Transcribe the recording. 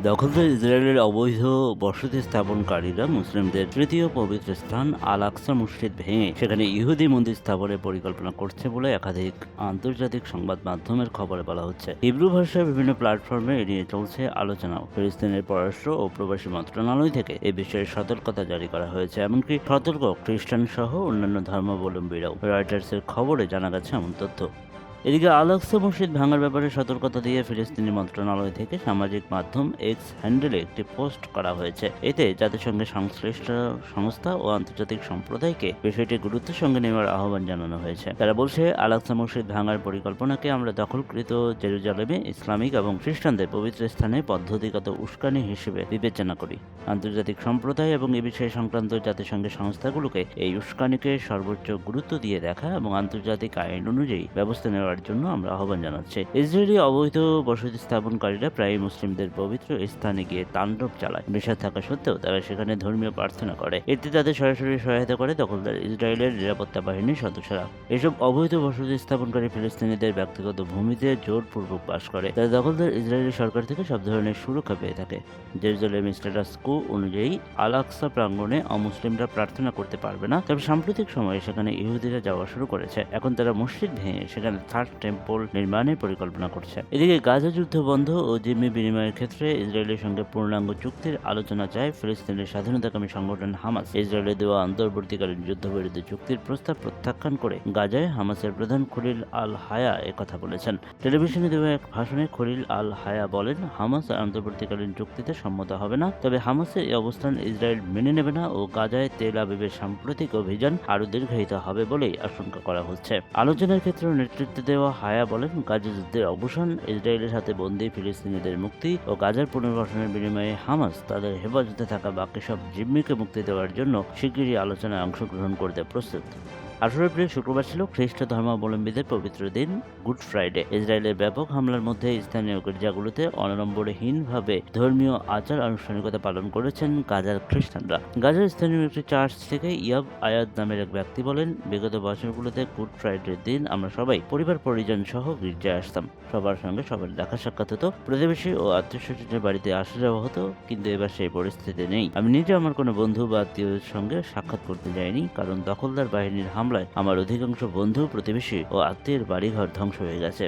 দখলদার ইসরায়েলের অবৈধ বসতি স্থাপনকারীরা মুসলিমদের তৃতীয় পবিত্র স্থান আল আকসা মসজিদ ভেঙে সেখানে ইহুদি মন্দির স্থাপনের পরিকল্পনা করছে বলে একাধিক আন্তর্জাতিক সংবাদ মাধ্যমের খবরে বলা হচ্ছে। হিব্রু ভাষার বিভিন্ন প্ল্যাটফর্মে এ নিয়ে চলছে আলোচনাও। ফিলিস্তিনের পররাষ্ট্র ও প্রবাসী মন্ত্রণালয় থেকে এ বিষয়ে সতর্কতা জারি করা হয়েছে, এমনকি সতর্ক খ্রিস্টান সহ অন্যান্য ধর্মাবলম্বীরাও। রয়টার্সের খবরে জানা গেছে এমন তথ্য। এদিকে আল আকসা মসজিদ ভাঙার ব্যাপারে সতর্কতা দিয়ে ফিলিস্তিনি মন্ত্রণালয় থেকে সামাজিক মাধ্যম এক্স হ্যান্ডেলে একটি পোস্ট করা হয়েছে। এতে জাতিসংঘের সংশ্লিষ্ট সংস্থা ও আন্তর্জাতিক সম্প্রদায়কে বিষয়টি গুরুত্বের সঙ্গে নেওয়ার আহ্বান জানানো হয়েছে। তারা বলছে, আল আকসা মসজিদ ভাঙার পরিকল্পনাকে আমরা দখলকৃত জেরুজালেমে ইসলামিক এবং খ্রিস্টানদের পবিত্র স্থানে পদ্ধতিগত উস্কানি হিসেবে বিবেচনা করি। আন্তর্জাতিক সম্প্রদায় এবং এ বিষয়ে সংক্রান্ত জাতিসংঘের সংস্থাগুলোকে এই উস্কানিকে সর্বোচ্চ গুরুত্ব দিয়ে দেখা এবং আন্তর্জাতিক আইন অনুযায়ী ব্যবস্থা নেওয়ার জন্য আমরা আহ্বান জানাচ্ছি। ইসরায়েলি অবৈধ বসতি স্থাপনকারীরা প্রায় মুসলিমদের পবিত্র স্থানে গিয়ে তাণ্ডব চালায়। নিষেধ থাকা সত্ত্বেও তারা সেখানে ধর্মীয় প্রার্থনা করে। এতে তাদের সরাসরি সহায়তা করে দখলদার ইসরায়েলের নিরাপত্তা বাহিনীর সদস্যরা। এসব অবৈধ বসতি স্থাপনকারী ফিলিস্তিনিদের ব্যক্তিগত ভূমিতে জোরপূর্বক বাস করে। তারা দখলদার ইসরায়েলি সরকার থেকে সব ধরনের সুরক্ষা পেয়ে থাকে। জেরুজালেম স্ট্যাটাস কো অনুযায়ী আল আকসা প্রাঙ্গণে অমুসলিমরা প্রার্থনা করতে পারবে না, তবে সাম্প্রতিক সময়ে সেখানে ইহুদিরা যাওয়া শুরু করেছে। এখন তারা মসজিদ ভেঙে সেখানে থার্ড টেম্পল নির্মাণের পরিকল্পনা করছে। এদিকে গাজা যুদ্ধ বন্ধ ও জিম্মি বিনিময়ের ক্ষেত্রে ইসরায়েলের সঙ্গে পূর্ণাঙ্গ চুক্তির আলোচনা চায় ফিলিস্তিনের স্বাধীনতাকামী সংগঠন হামাস। ইসরায়েলের দেওয়া অন্তর্বর্তীকালীন যুদ্ধবিরতি চুক্তির প্রস্তাব প্রত্যাখ্যান করে গাজায় হামাসের প্রধান খলিল আল হায়া একথা বলেছেন। টেলিভিশনে দেওয়া এক ভাষণে খলিল আল হায়া বলেন, হামাস অন্তর্বর্তীকালীন চুক্তিতে সম্মত হবে না, তবে হামাসের এই অবস্থান ইসরায়েল মেনে নেবে না ও গাজায় তেল আবিবের সাম্প্রতিক অভিযান আরও দীর্ঘায়িত হবে বলেই আশঙ্কা করা হচ্ছে। আলোচনার ক্ষেত্রে নেতৃত্ব দেওয়া হায়া বলেন, গাজা যুদ্ধের অবসান, ইসরায়েলের হাতে বন্দী ফিলিস্তিনিদের মুক্তি ও গাজার পুনর্গঠনের বিনিময়ে হামাস তাদের হেফাজতে থাকা বাকি সব জিম্মিকে মুক্তি দেওয়ার জন্য শিগগিরই আলোচনায় অংশগ্রহণ করতে প্রস্তুত। 18 এপ্রিল শুক্রবার ছিল খ্রিস্ট ধর্মাবলম্বীদের পবিত্র দিন গুড ফ্রাইডে। ইসরায়েলের ব্যাপক হামলার মধ্যে স্থানীয় গির্জাগুলোতে অনড়ম্বরহীনভাবে ধর্মীয় আচার আনুষ্ঠানিকতা পালন করেছেন গাজার খ্রিস্টানরা। গাজার স্থানীয় একটি চার্চ থেকে ইয়াব আয়াদ নামের এক ব্যক্তি বলেন, বিগত বছরগুলোতে গুড ফ্রাইডের দিন আমরা সবাই পরিবার পরিজন সহ গির্জায় আসতাম। সবার সঙ্গে সবার দেখা সাক্ষাৎ হতো, প্রতিবেশী ও আত্মীয় স্বজনের বাড়িতে আসা যাওয়া হতো, কিন্তু এবার সেই পরিস্থিতি নেই। আমি নিজে আমার কোনো বন্ধু বা আত্মীয়দের সঙ্গে সাক্ষাৎ করতে যাইনি, কারণ দখলদার বাহিনীর হামলায় আমার অধিকাংশ বন্ধু, প্রতিবেশী ও আত্মীয়ের বাড়িঘর ধ্বংস হয়ে গেছে।